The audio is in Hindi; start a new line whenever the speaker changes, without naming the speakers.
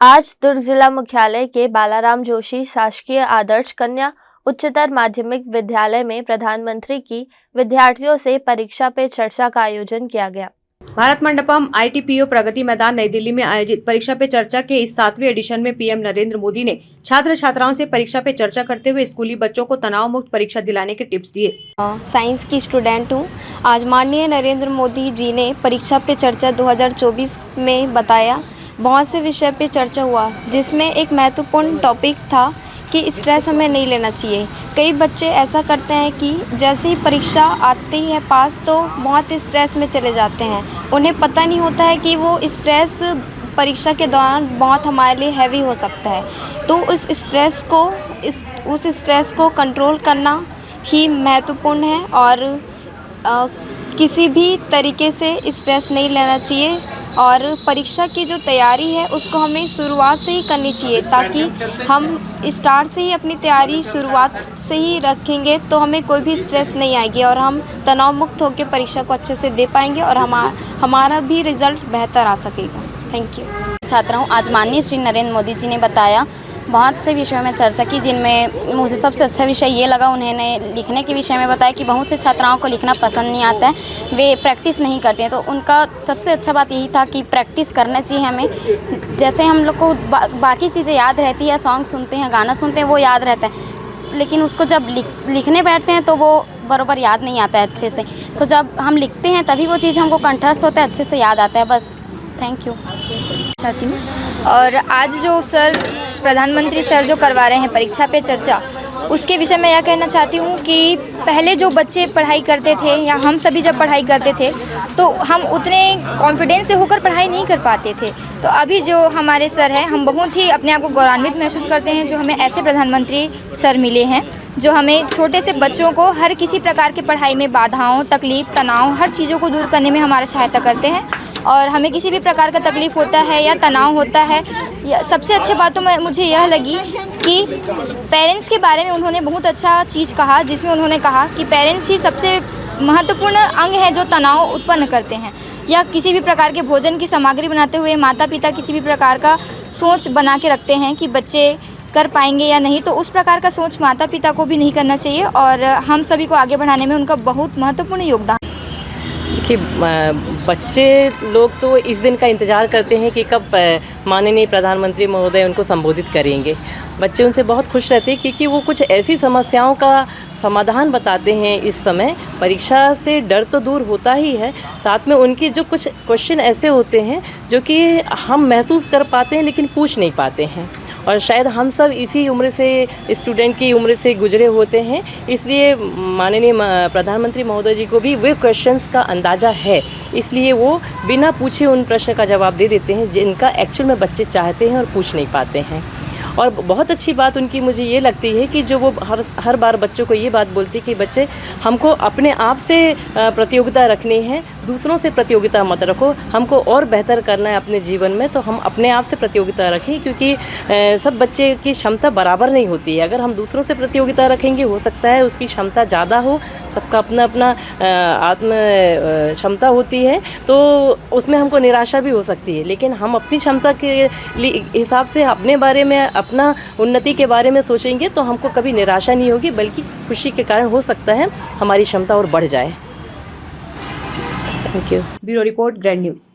आज दुर्ग जिला मुख्यालय के बालाराम जोशी शासकीय आदर्श कन्या उच्चतर माध्यमिक विद्यालय में प्रधानमंत्री की विद्यार्थियों से परीक्षा पे चर्चा का आयोजन किया गया।
भारत मंडपम ITPO प्रगति मैदान नई दिल्ली में आयोजित परीक्षा पे चर्चा के इस 7वें एडिशन में PM नरेंद्र मोदी ने छात्र छात्राओं से परीक्षा पे चर्चा करते हुए स्कूली बच्चों को तनाव मुक्त परीक्षा दिलाने के टिप्स दिए।
साइंस की स्टूडेंट हूँ। आज माननीय नरेंद्र मोदी जी ने परीक्षा पे चर्चा 2024 में बताया। बहुत से विषय पे चर्चा हुआ, जिसमें एक महत्वपूर्ण टॉपिक था कि स्ट्रेस हमें नहीं लेना चाहिए। कई बच्चे ऐसा करते हैं कि जैसे ही परीक्षा आती है पास तो बहुत स्ट्रेस में चले जाते हैं। उन्हें पता नहीं होता है कि वो स्ट्रेस परीक्षा के दौरान बहुत हमारे लिए हैवी हो सकता है। तो उस स्ट्रेस को कंट्रोल करना ही महत्वपूर्ण है और किसी भी तरीके से स्ट्रेस नहीं लेना चाहिए। और परीक्षा की जो तैयारी है उसको हमें शुरुआत से ही करनी चाहिए, ताकि हम स्टार्ट से ही अपनी तैयारी शुरुआत से ही रखेंगे तो हमें कोई भी स्ट्रेस नहीं आएगी और हम तनाव मुक्त होकर परीक्षा को अच्छे से दे पाएंगे और हमारा भी रिज़ल्ट बेहतर आ सकेगा। Thank you.
छात्राओं, आज माननीय श्री नरेंद्र मोदी जी ने बताया, बहुत से विषयों में चर्चा की, जिनमें मुझे सबसे अच्छा विषय ये लगा, उन्होंने लिखने के विषय में बताया कि बहुत से छात्राओं को लिखना पसंद नहीं आता है, वे प्रैक्टिस नहीं करते हैं। तो उनका सबसे अच्छा बात यही था कि प्रैक्टिस करना चाहिए हमें। जैसे हम लोग को बाकी चीज़ें याद रहती है, सॉन्ग सुनते हैं, गाना सुनते हैं, वो याद रहता है, लेकिन उसको जब लिखने बैठते हैं तो वो बराबर याद नहीं आता है अच्छे से। तो जब हम लिखते हैं तभी वो चीज़ हमको कंठस्थ होता है, अच्छे से याद आता है। बस, थैंक यू
चाहती हूँ। और आज जो प्रधानमंत्री सर जो करवा रहे हैं परीक्षा पे चर्चा, उसके विषय में यह कहना चाहती हूँ कि पहले जो बच्चे पढ़ाई करते थे या हम सभी जब पढ़ाई करते थे तो हम उतने कॉन्फिडेंस से होकर पढ़ाई नहीं कर पाते थे। तो अभी जो हमारे सर हैं, हम बहुत ही अपने आप को गौरवान्वित महसूस करते हैं जो हमें ऐसे प्रधानमंत्री सर मिले हैं जो हमें छोटे से बच्चों को हर किसी प्रकार के पढ़ाई में बाधाओं, तकलीफ, तनाव, हर चीज़ों को दूर करने में हमारा सहायता करते हैं। और हमें किसी भी प्रकार का तकलीफ़ होता है या तनाव होता है, सबसे अच्छी बातों में मुझे यह लगी कि पेरेंट्स के बारे में उन्होंने बहुत अच्छा चीज़ कहा, जिसमें उन्होंने कहा कि पेरेंट्स ही सबसे महत्वपूर्ण अंग है जो तनाव उत्पन्न करते हैं। या किसी भी प्रकार के भोजन की सामग्री बनाते हुए माता पिता किसी भी प्रकार का सोच बना के रखते हैं कि बच्चे कर पाएंगे या नहीं, तो उस प्रकार का सोच माता पिता को भी नहीं करना चाहिए और हम सभी को आगे बढ़ाने में उनका बहुत महत्वपूर्ण योगदान।
देखिए, बच्चे लोग तो इस दिन का इंतज़ार करते हैं कि कब माननीय प्रधानमंत्री महोदय उनको संबोधित करेंगे। बच्चे उनसे बहुत खुश रहते हैं क्योंकि वो कुछ ऐसी समस्याओं का समाधान बताते हैं। इस समय परीक्षा से डर तो दूर होता ही है, साथ में उनके जो कुछ क्वेश्चन ऐसे होते हैं जो कि हम महसूस कर पाते हैं लेकिन पूछ नहीं पाते हैं, और शायद हम सब इसी उम्र से, स्टूडेंट की उम्र से गुजरे होते हैं, इसलिए माननीय प्रधानमंत्री महोदय जी को भी वे क्वेश्चंस का अंदाज़ा है, इसलिए वो बिना पूछे उन प्रश्न का जवाब दे देते हैं जिनका एक्चुअल में बच्चे चाहते हैं और पूछ नहीं पाते हैं। और बहुत अच्छी बात उनकी मुझे ये लगती है कि जो वो हर बार बच्चों को ये बात बोलती है कि बच्चे, हमको अपने आप से प्रतियोगिता रखनी है, दूसरों से प्रतियोगिता मत रखो, हमको और बेहतर करना है अपने जीवन में, तो हम अपने आप से प्रतियोगिता रखें, क्योंकि सब बच्चे की क्षमता बराबर नहीं होती है। अगर हम दूसरों से प्रतियोगिता रखेंगे, हो सकता है उसकी क्षमता ज़्यादा हो, सबका अपना अपना आत्म क्षमता होती है, तो उसमें हमको निराशा भी हो सकती है। लेकिन हम अपनी क्षमता के हिसाब से अपने बारे में, अपना उन्नति के बारे में सोचेंगे तो हमको कभी निराशा नहीं होगी, बल्कि खुशी के कारण हो सकता है हमारी क्षमता और बढ़ जाए। Thank you.
Bureau report, grand news.